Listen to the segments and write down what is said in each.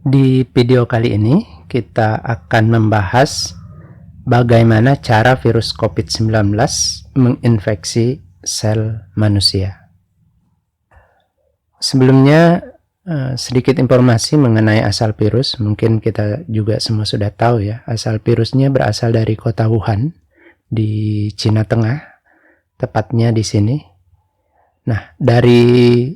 Di video kali ini kita akan membahas bagaimana cara virus COVID-19 menginfeksi sel manusia. Sebelumnya sedikit informasi mengenai asal virus. Mungkin kita juga semua sudah tahu ya, asal virusnya berasal dari kota Wuhan di Cina Tengah, tepatnya di sini. Nah, dari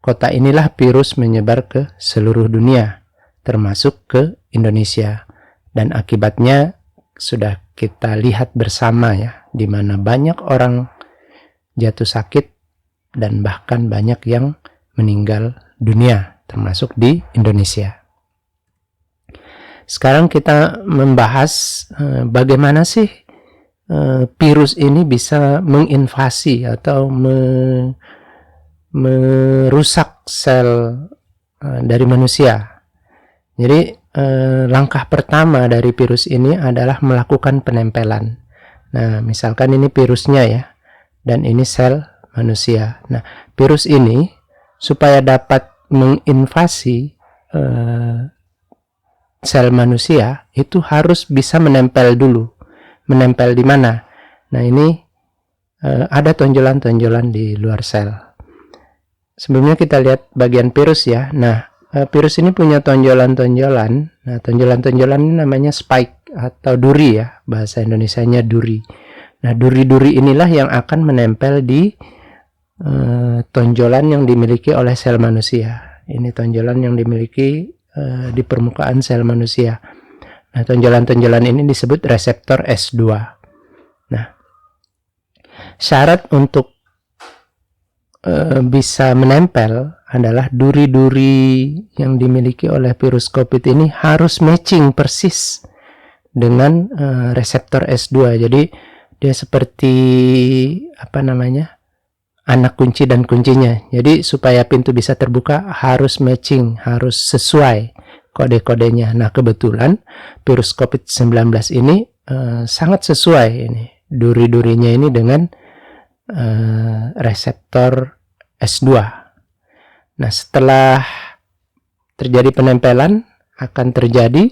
kota inilah virus menyebar ke seluruh dunia, termasuk ke Indonesia, dan akibatnya sudah kita lihat bersama ya, di mana banyak orang jatuh sakit dan bahkan banyak yang meninggal dunia, termasuk di Indonesia. Sekarang kita membahas bagaimana sih virus ini bisa menginvasi atau merusak sel dari manusia. Jadi langkah pertama dari virus ini adalah melakukan penempelan. Nah, misalkan ini virusnya ya, dan ini sel manusia. Nah, virus ini supaya dapat menginvasi sel manusia itu harus bisa menempel dulu. Menempel di mana? Nah, ini ada tonjolan-tonjolan di luar sel. Sebelumnya kita lihat bagian virus ya. Nah, virus ini punya tonjolan-tonjolan. Nah, tonjolan-tonjolan ini namanya spike atau duri ya, bahasa Indonesianya duri. Nah, duri-duri inilah yang akan menempel di tonjolan yang dimiliki oleh sel manusia. Ini tonjolan yang dimiliki di permukaan sel manusia. Nah, tonjolan-tonjolan ini disebut reseptor S2. Nah, syarat untuk bisa menempel adalah duri-duri yang dimiliki oleh virus COVID ini harus matching persis dengan reseptor S2. Jadi dia seperti anak kunci dan kuncinya. Jadi supaya pintu bisa terbuka harus matching, harus sesuai kode-kodenya. Nah, kebetulan virus COVID-19 ini sangat sesuai ini duri-durinya ini dengan reseptor S2. Nah, setelah terjadi penempelan akan terjadi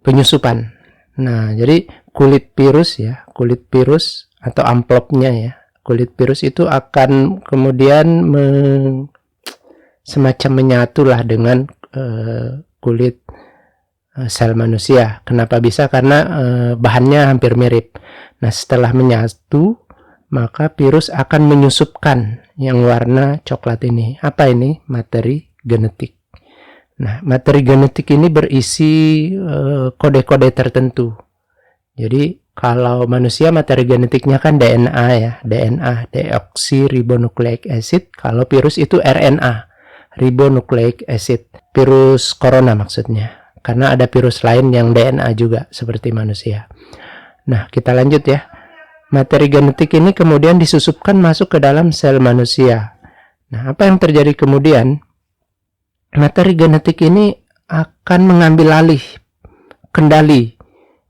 penyusupan. Nah, jadi kulit virus atau amplopnya ya, kulit virus itu akan kemudian semacam menyatulah dengan kulit sel manusia. Kenapa bisa? Karena bahannya hampir mirip. Nah, setelah menyatu, maka virus akan menyusupkan yang warna coklat ini. Apa ini? Materi genetik. Nah, materi genetik ini berisi kode-kode tertentu. Jadi, kalau manusia materi genetiknya kan DNA ya, DNA, deoksiribonucleic acid. Kalau virus itu RNA, ribonucleic acid. Virus corona maksudnya. Karena ada virus lain yang DNA juga seperti manusia. Nah, kita lanjut ya. Materi genetik ini kemudian disusupkan masuk ke dalam sel manusia. Nah, apa yang terjadi kemudian? Materi genetik ini akan mengambil alih kendali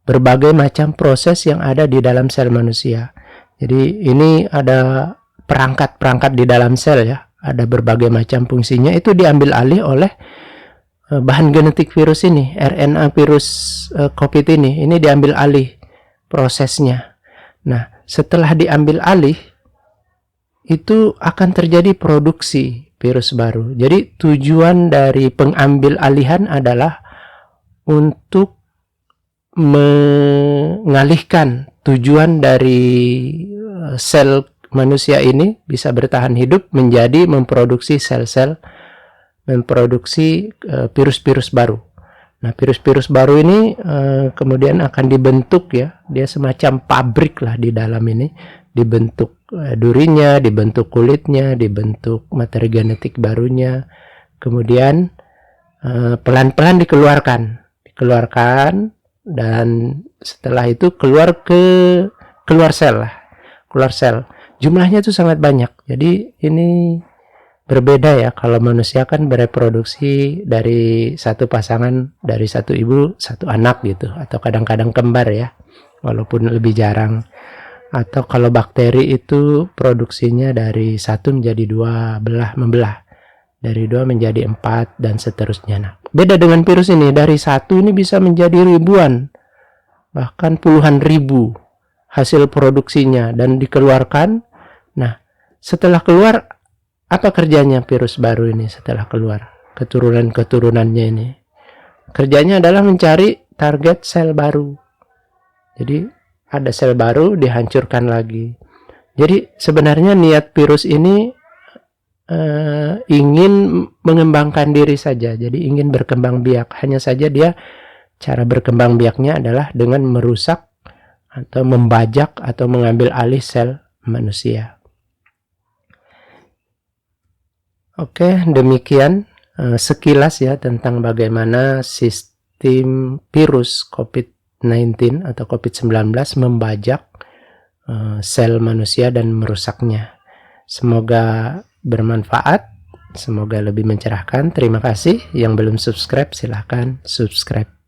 berbagai macam proses yang ada di dalam sel manusia. Jadi ini ada perangkat-perangkat di dalam sel ya, ada berbagai macam fungsinya, itu diambil alih oleh bahan genetik virus ini, RNA virus COVID ini diambil alih prosesnya. Nah, setelah diambil alih, itu akan terjadi produksi virus baru. Jadi tujuan dari pengambil alihan adalah untuk mengalihkan tujuan dari sel manusia ini bisa bertahan hidup menjadi memproduksi sel-sel, memproduksi virus-virus baru. Nah, virus-virus baru ini kemudian akan dibentuk ya, dia semacam pabrik lah di dalam ini, dibentuk durinya, dibentuk kulitnya, dibentuk materi genetik barunya, kemudian pelan-pelan dikeluarkan, dan setelah itu keluar sel lah, keluar sel. Jumlahnya itu sangat banyak. Jadi ini berbeda ya, kalau manusia kan bereproduksi dari satu pasangan, dari satu ibu, satu anak gitu, atau kadang-kadang kembar ya, walaupun lebih jarang. Atau kalau bakteri itu produksinya dari satu menjadi dua, membelah. dari 2 menjadi 4 dan seterusnya. Nah, beda dengan virus ini, dari 1 ini bisa menjadi ribuan, bahkan puluhan ribu hasil produksinya dan dikeluarkan. Nah, setelah keluar, apa kerjanya virus baru ini setelah keluar? Keturunan-keturunannya ini. Kerjanya adalah mencari target sel baru. Jadi, ada sel baru dihancurkan lagi. Jadi, sebenarnya niat virus ini ingin mengembangkan diri saja. Jadi, ingin berkembang biak. Hanya saja dia cara berkembang biaknya adalah dengan merusak atau membajak atau mengambil alih sel manusia. Oke, demikian sekilas ya tentang bagaimana sistem virus COVID-19 atau COVID-19 membajak sel manusia dan merusaknya. Semoga bermanfaat, semoga lebih mencerahkan. Terima kasih. Yang belum subscribe silahkan subscribe.